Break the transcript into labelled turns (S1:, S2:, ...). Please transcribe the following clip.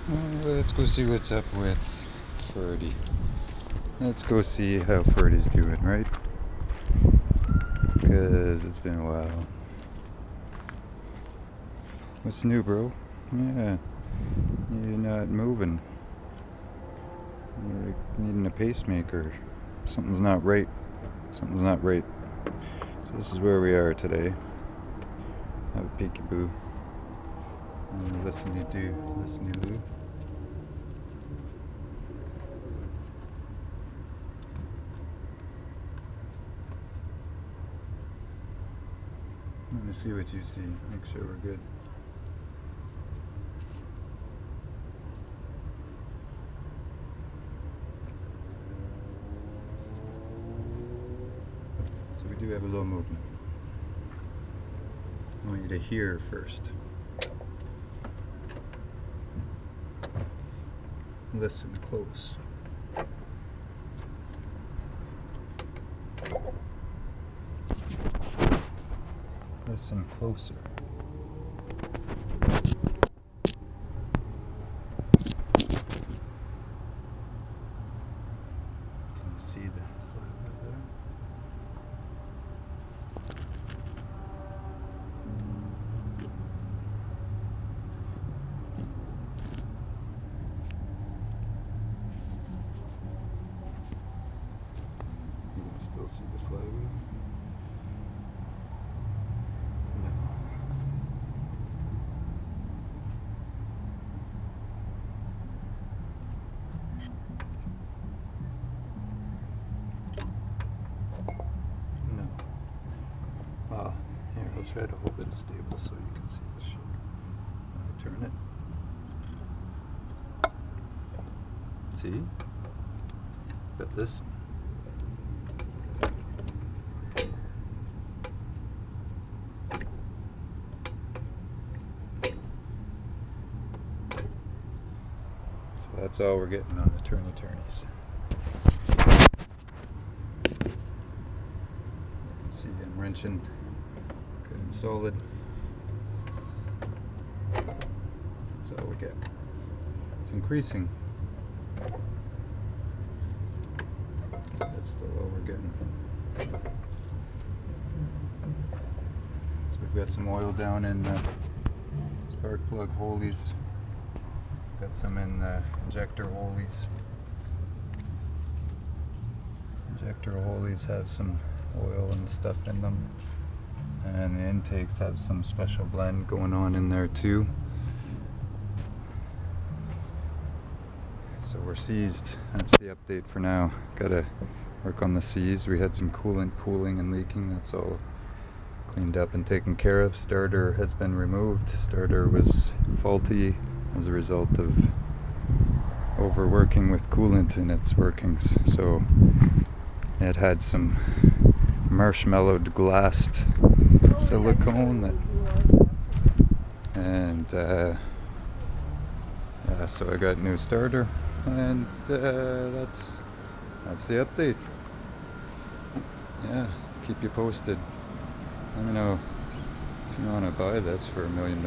S1: Let's go see what's up with Ferdi. Let's go see how Ferdi's doing, right? Because it's been a while. What's new, bro? Yeah, you're not moving. You're needing a pacemaker. Something's not right. Something's not right. So this is where we are today. Have a peekaboo. And listen to. Let me see what you see. Make sure we're good. So we do have a little movement. I want you to hear first. Listen close. Listen closer. Can you see the flag up there? You can still see the flag. Here, I'll try to hold it stable so you can see the shape. I'll turn it. See? But listen. So that's all we're getting on the turn-attorneys. See, I'm wrenching. Good and solid. That's all we get. It's increasing. That's still all we're getting. So we've got some oil down in the spark plug holes. Got some in the injector holes. Injector holes have some oil and stuff in them. And the intakes have some special blend going on in there too. So we're seized. That's the update for now. Gotta work on the seize. We had some coolant pooling and leaking. That's all cleaned up and taken care of. Starter has been removed. Starter was faulty as a result of overworking with coolant in its workings. So it had some marshmallowed glassed silicone so I got a new starter, and that's the update. Yeah, keep you posted. Let me know if you want to buy this for $1 million.